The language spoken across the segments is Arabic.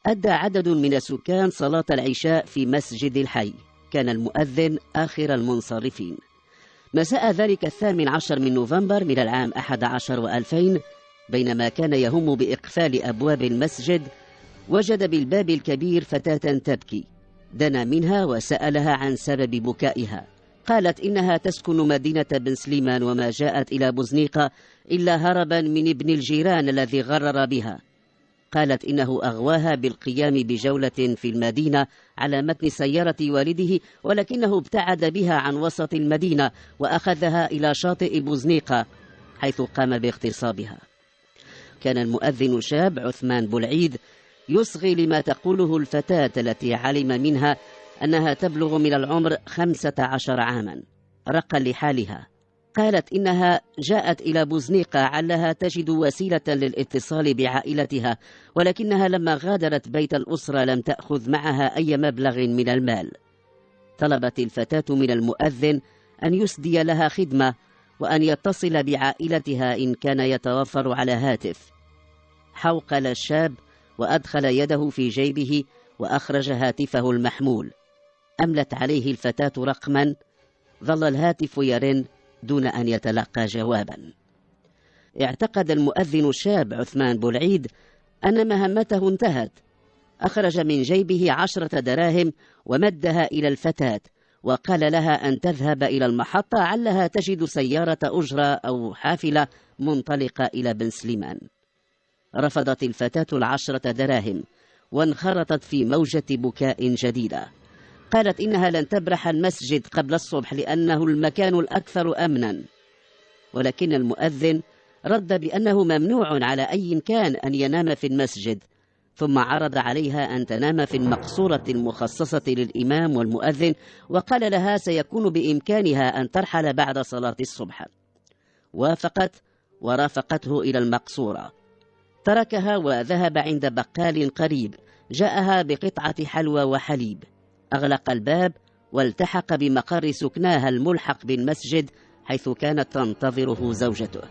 أدى عدد من السكان صلاة العشاء في مسجد الحي. كان المؤذن آخر المنصرفين. مساء ذلك 18 من نوفمبر من العام 11 و2000، بينما كان يهم بإقفال أبواب المسجد، وجد بالباب الكبير فتاة تبكي. دنا منها وسألها عن سبب بكائها. قالت إنها تسكن مدينة بن سليمان وما جاءت إلى بوزنيقة إلا هربا من ابن الجيران الذي غرر بها. قالت إنه أغواها بالقيام بجولة في المدينة على متن سيارة والده، ولكنه ابتعد بها عن وسط المدينة وأخذها إلى شاطئ بوزنيقة حيث قام باغتصابها. كان المؤذن شاب عثمان بولعيد يصغي لما تقوله الفتاة التي علم منها أنها تبلغ من العمر 15 عاما، رقا لحالها. قالت إنها جاءت إلى بوزنيقة علها تجد وسيلة للاتصال بعائلتها، ولكنها لما غادرت بيت الأسرة لم تأخذ معها أي مبلغ من المال. طلبت الفتاة من المؤذن أن يسدي لها خدمة وأن يتصل بعائلتها إن كان يتوفر على هاتف. حوقل الشاب وأدخل يده في جيبه وأخرج هاتفه المحمول. أملت عليه الفتاة رقما، ظل الهاتف يرن دون أن يتلقى جوابا. اعتقد المؤذن الشاب عثمان بولعيد أن مهمته انتهت. أخرج من جيبه 10 دراهم ومدها إلى الفتاة، وقال لها أن تذهب إلى المحطة علها تجد سيارة أجرة أو حافلة منطلقة إلى بن سليمان. رفضت الفتاة 10 دراهم وانخرطت في موجة بكاء جديدة. قالت إنها لن تبرح المسجد قبل الصبح لأنه المكان الأكثر أمنا، ولكن المؤذن رد بأنه ممنوع على أي كان أن ينام في المسجد، ثم عرض عليها أن تنام في المقصورة المخصصة للإمام والمؤذن، وقال لها سيكون بإمكانها أن ترحل بعد صلاة الصبح. وافقت ورافقته إلى المقصورة. تركها وذهب عند بقال قريب، جاءها بقطعة حلوى وحليب. أغلق الباب والتحق بمقر سكناها الملحق بالمسجد حيث كانت تنتظره زوجته.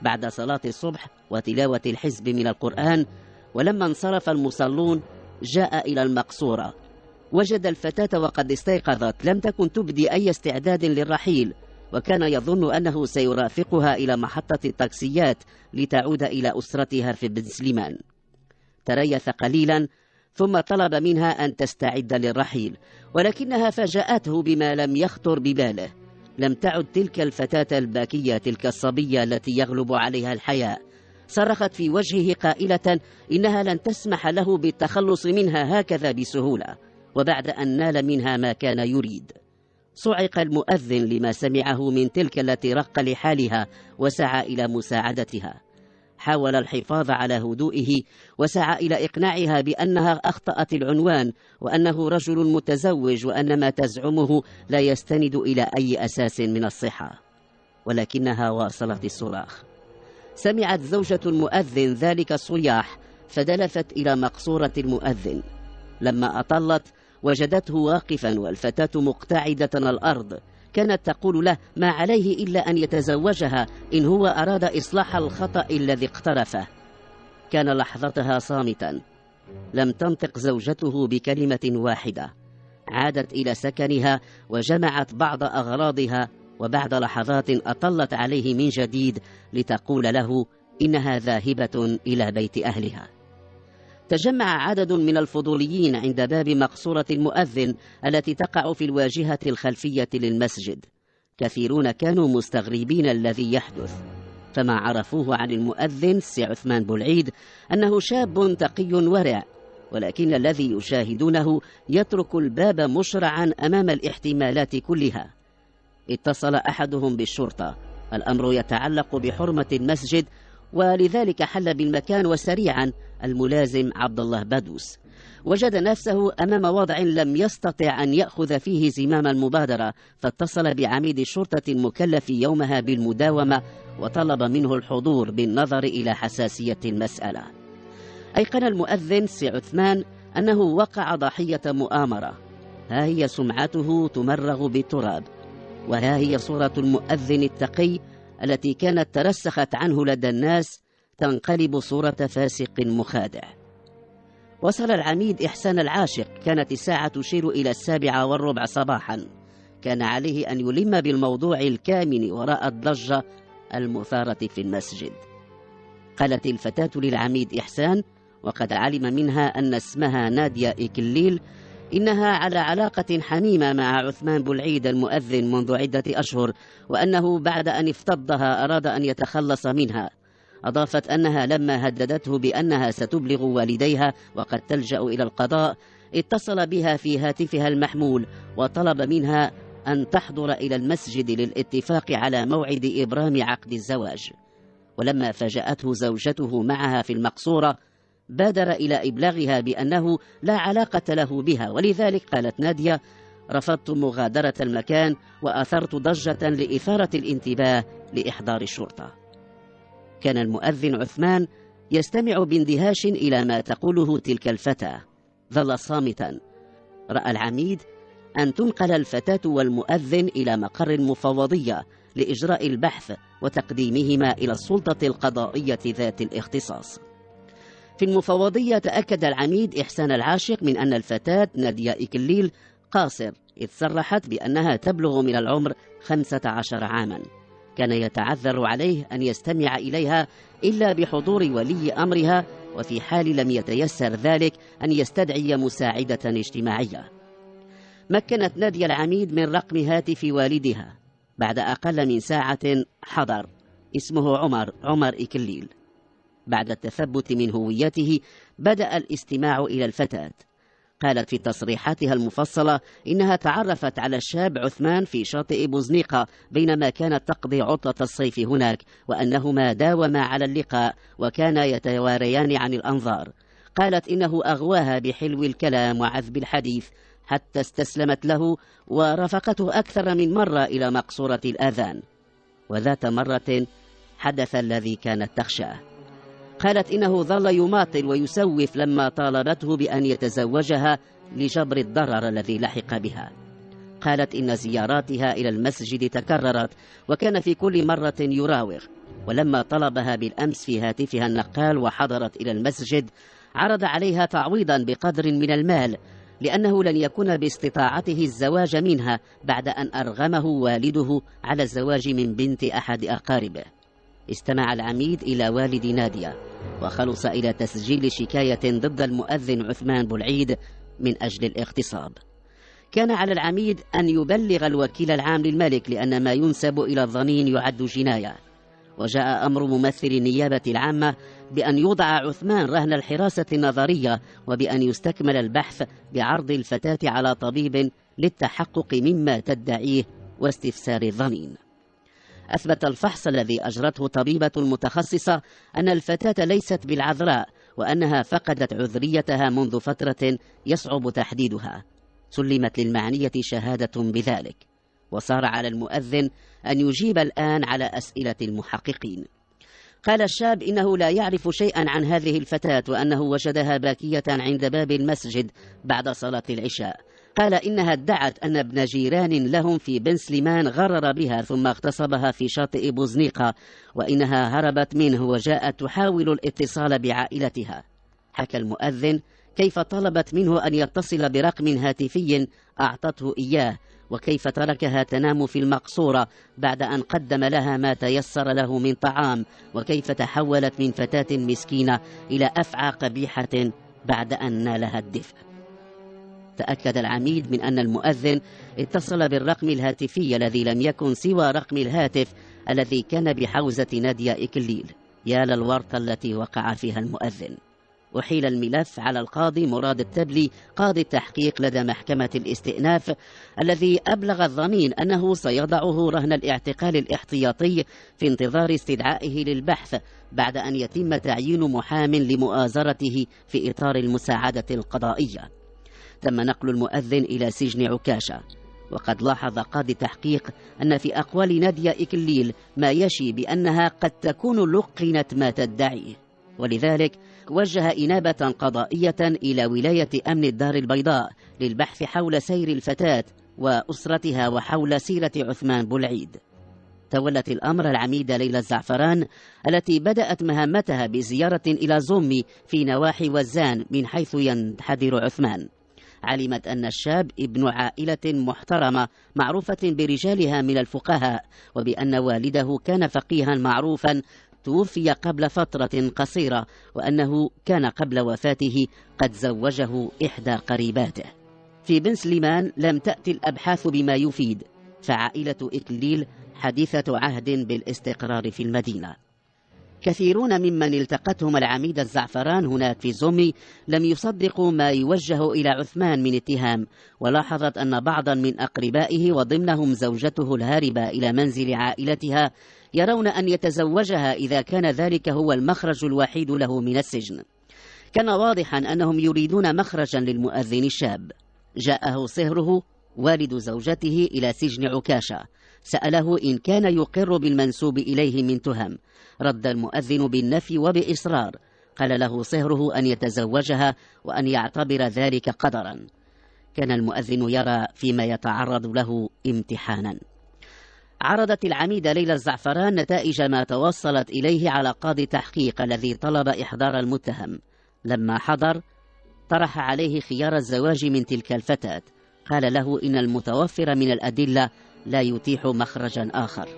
بعد صلاة الصبح وتلاوة الحزب من القرآن، ولما انصرف المصلون جاء إلى المقصورة. وجد الفتاة وقد استيقظت، لم تكن تبدي أي استعداد للرحيل، وكان يظن أنه سيرافقها إلى محطة التاكسيات لتعود إلى أسرتها في بن سليمان. تريث قليلا ثم طلب منها أن تستعد للرحيل، ولكنها فاجأته بما لم يخطر بباله. لم تعد تلك الفتاة الباكية، تلك الصبية التي يغلب عليها الحياء. صرخت في وجهه قائلة إنها لن تسمح له بالتخلص منها هكذا بسهولة، وبعد أن نال منها ما كان يريد. صعق المؤذن لما سمعه من تلك التي رق لحالها وسعى إلى مساعدتها. حاول الحفاظ على هدوئه وسعى إلى إقناعها بأنها أخطأت العنوان، وأنه رجل متزوج، وأن ما تزعمه لا يستند إلى أي أساس من الصحة، ولكنها واصلت الصراخ. سمعت زوجة المؤذن ذلك الصياح فدلفت إلى مقصورة المؤذن. لما أطلت وجدته واقفا والفتاة مقتعدة الأرض. كانت تقول له ما عليه إلا أن يتزوجها إن هو أراد إصلاح الخطأ الذي اقترفه. كان لحظتها صامتا، لم تنطق زوجته بكلمة واحدة. عادت إلى سكنها وجمعت بعض أغراضها، وبعد لحظات أطلت عليه من جديد لتقول له إنها ذاهبة إلى بيت أهلها. تجمع عدد من الفضوليين عند باب مقصورة المؤذن التي تقع في الواجهة الخلفية للمسجد. كثيرون كانوا مستغربين الذي يحدث، فما عرفوه عن المؤذن سي عثمان بولعيد أنه شاب تقي ورع، ولكن الذي يشاهدونه يترك الباب مشرعا أمام الاحتمالات كلها. اتصل أحدهم بالشرطة، الأمر يتعلق بحرمة المسجد، ولذلك حل بالمكان وسريعا الملازم عبد الله بدوس. وجد نفسه أمام وضع لم يستطع أن يأخذ فيه زمام المبادرة، فاتصل بعميد الشرطة المكلف يومها بالمداومة وطلب منه الحضور بالنظر إلى حساسية المسألة. أيقن المؤذن سي عثمان أنه وقع ضحية مؤامرة. ها هي سمعته تمرغ بالتراب، وها هي صورة المؤذن التقي التي كانت ترسخت عنه لدى الناس تنقلب صورة فاسق مخادع. وصل العميد إحسان العاشق، كانت الساعة تشير إلى 7:15 صباحا. كان عليه أن يلم بالموضوع الكامن وراء الضجة المثارة في المسجد. قالت الفتاة للعميد إحسان وقد علم منها أن اسمها نادية إكليل إنها على علاقة حميمة مع عثمان بولعيد المؤذن منذ عدة أشهر، وأنه بعد أن افتضها أراد أن يتخلص منها. أضافت أنها لما هددته بأنها ستبلغ والديها وقد تلجأ إلى القضاء، اتصل بها في هاتفها المحمول وطلب منها أن تحضر إلى المسجد للاتفاق على موعد إبرام عقد الزواج. ولما فاجأته زوجته معها في المقصورة بادر إلى إبلاغها بأنه لا علاقة له بها، ولذلك قالت نادية: رفضت مغادرة المكان وأثرت ضجة لإثارة الانتباه لإحضار الشرطة. كان المؤذن عثمان يستمع باندهاش إلى ما تقوله تلك الفتاة. ظل صامتا. رأى العميد أن تنقل الفتاة والمؤذن إلى مقر المفوضية لإجراء البحث وتقديمهما إلى السلطة القضائية ذات الاختصاص. في المفوضية تأكد العميد إحسان العاشق من أن الفتاة نادية إكليل قاصر، إذ صرحت بأنها تبلغ من العمر 15 عاما. كان يتعذر عليه أن يستمع إليها إلا بحضور ولي أمرها، وفي حال لم يتيسر ذلك أن يستدعي مساعدة اجتماعية. مكنت نادية العميد من رقم هاتف والدها. بعد أقل من ساعة حضر. اسمه عمر إكليل. بعد التثبت من هويته بدأ الاستماع إلى الفتاة. قالت في تصريحاتها المفصلة إنها تعرفت على الشاب عثمان في شاطئ بوزنيقة بينما كانت تقضي عطلة الصيف هناك، وأنهما داوما على اللقاء وكانا يتواريان عن الأنظار. قالت إنه أغواها بحلو الكلام وعذب الحديث حتى استسلمت له، ورافقته أكثر من مرة إلى مقصورة الآذان. وذات مرة حدث الذي كانت تخشاه. قالت إنه ظل يماطل ويسوف لما طالبته بأن يتزوجها لجبر الضرر الذي لحق بها. قالت إن زياراتها إلى المسجد تكررت، وكان في كل مرة يراوغ. ولما طلبها بالأمس في هاتفها النقال وحضرت إلى المسجد، عرض عليها تعويضا بقدر من المال، لأنه لن يكون باستطاعته الزواج منها بعد أن أرغمه والده على الزواج من بنت أحد أقاربه. استمع العميد إلى والد نادية وخلص إلى تسجيل شكاية ضد المؤذن عثمان بولعيد من أجل الاغتصاب. كان على العميد أن يبلغ الوكيل العام للملك، لأن ما ينسب إلى الظنين يعد جناية. وجاء أمر ممثل النيابة العامة بأن يوضع عثمان رهن الحراسة النظرية، وبأن يستكمل البحث بعرض الفتاة على طبيب للتحقق مما تدعيه واستفسار الظنين. أثبت الفحص الذي أجرته طبيبة متخصصة أن الفتاة ليست بالعذراء، وأنها فقدت عذريتها منذ فترة يصعب تحديدها. سلمت للمعنية شهادة بذلك، وصار على المؤذن أن يجيب الآن على أسئلة المحققين. قال الشاب إنه لا يعرف شيئا عن هذه الفتاة، وأنه وجدها باكية عند باب المسجد بعد صلاة العشاء. قال إنها ادعت أن ابن جيران لهم في بن سليمان غرر بها ثم اغتصبها في شاطئ بوزنيقة، وإنها هربت منه وجاءت تحاول الاتصال بعائلتها. حكى المؤذن كيف طلبت منه أن يتصل برقم هاتفي أعطته إياه، وكيف تركها تنام في المقصورة بعد أن قدم لها ما تيسر له من طعام، وكيف تحولت من فتاة مسكينة إلى أفعى قبيحة بعد أن نالها الدفء. تأكد العميد من أن المؤذن اتصل بالرقم الهاتفي الذي لم يكن سوى رقم الهاتف الذي كان بحوزة نادية إكليل. يا للورطة التي وقع فيها المؤذن. أحيل الملف على القاضي مراد التبلي قاضي التحقيق لدى محكمة الاستئناف، الذي أبلغ الضمين أنه سيضعه رهن الاعتقال الاحتياطي في انتظار استدعائه للبحث بعد أن يتم تعيين محام لمؤازرته في إطار المساعدة القضائية. تم نقل المؤذن إلى سجن عكاشة. وقد لاحظ قاضي التحقيق أن في أقوال نادية إكليل ما يشي بأنها قد تكون لقنت ما تدعيه، ولذلك وجه إنابة قضائية إلى ولاية أمن الدار البيضاء للبحث حول سير الفتاة وأسرتها وحول سيرة عثمان بولعيد. تولت الأمر العميدة ليلى الزعفران التي بدأت مهمتها بزيارة إلى زومي في نواحي وزان من حيث ينحدر عثمان. علمت أن الشاب ابن عائلة محترمة معروفة برجالها من الفقهاء، وبأن والده كان فقيها معروفا توفي قبل فترة قصيرة، وأنه كان قبل وفاته قد زوجه إحدى قريباته. في بن سليمان لم تأتي الأبحاث بما يفيد، فعائلة إكليل حديثة عهد بالاستقرار في المدينة. كثيرون ممن التقتهم العميدة الزعفران هناك في زومي لم يصدقوا ما يوجه إلى عثمان من اتهام، ولاحظت أن بعضا من أقربائه وضمنهم زوجته الهاربة إلى منزل عائلتها يرون أن يتزوجها إذا كان ذلك هو المخرج الوحيد له من السجن. كان واضحا أنهم يريدون مخرجا للمؤذن الشاب. جاءه صهره والد زوجته إلى سجن عكاشة، سأله إن كان يقر بالمنسوب إليه من تهم. رد المؤذن بالنفي وبإصرار، قال له صهره أن يتزوجها وأن يعتبر ذلك قدرا. كان المؤذن يرى فيما يتعرض له امتحانا. عرضت العميدة ليلى الزعفران نتائج ما توصلت إليه على قاضي التحقيق الذي طلب إحضار المتهم. لما حضر طرح عليه خيار الزواج من تلك الفتاة، قال له إن المتوفر من الأدلة لا يتيح مخرجا آخر.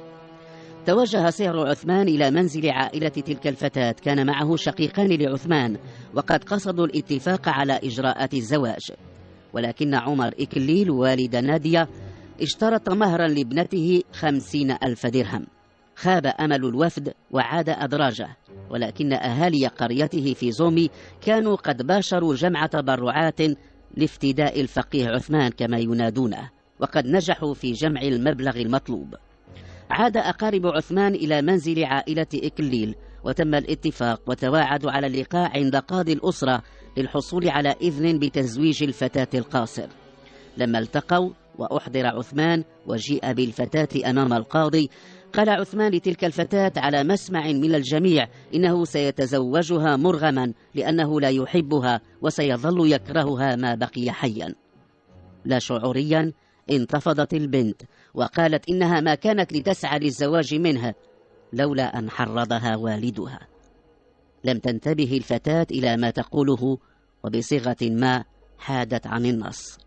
توجه صهر عثمان إلى منزل عائلة تلك الفتاة، كان معه شقيقان لعثمان وقد قصدوا الاتفاق على إجراءات الزواج، ولكن عمر إكليل والد نادية اشترط مهرا لابنته 50,000 درهم. خاب أمل الوفد وعاد أدراجه، ولكن أهالي قريته في زومي كانوا قد باشروا جمع تبرعات لافتداء الفقيه عثمان كما ينادونه، وقد نجحوا في جمع المبلغ المطلوب. عاد أقارب عثمان إلى منزل عائلة إكليل وتم الاتفاق، وتواعدوا على اللقاء عند قاضي الأسرة للحصول على إذن بتزويج الفتاة القاصر. لما التقوا وأحضر عثمان وجيء بالفتاة أمام القاضي، قال عثمان لتلك الفتاة على مسمع من الجميع إنه سيتزوجها مرغما لأنه لا يحبها وسيظل يكرهها ما بقي حيا. لا شعوريا انتفضت البنت وقالت إنها ما كانت لتسعى للزواج منها لولا أن حرضها والدها. لم تنتبه الفتاة إلى ما تقوله، وبصيغة ما حادت عن النص.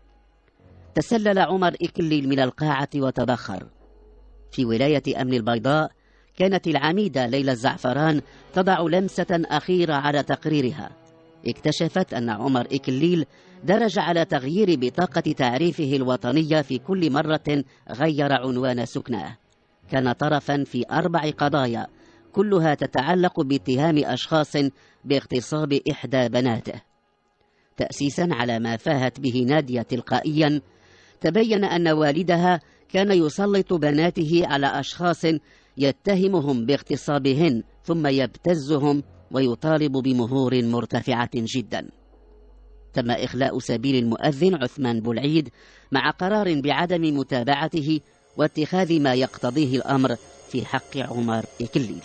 تسلل عمر إكليل من القاعة وتبخر. في ولاية أمن البيضاء كانت العميدة ليلى الزعفران تضع لمسة أخيرة على تقريرها. اكتشفت أن عمر إكليل درج على تغيير بطاقة تعريفه الوطنية في كل مرة غير عنوان سكنه. كان طرفا في 4 قضايا كلها تتعلق باتهام أشخاص باغتصاب إحدى بناته. تأسيسا على ما فاهت به نادية تلقائيا، تبين أن والدها كان يسلط بناته على أشخاص يتهمهم باغتصابهن ثم يبتزهم ويطالب بمهور مرتفعة جدا. تم إخلاء سبيل المؤذن عثمان بولعيد مع قرار بعدم متابعته واتخاذ ما يقتضيه الأمر في حق عمر إكليل.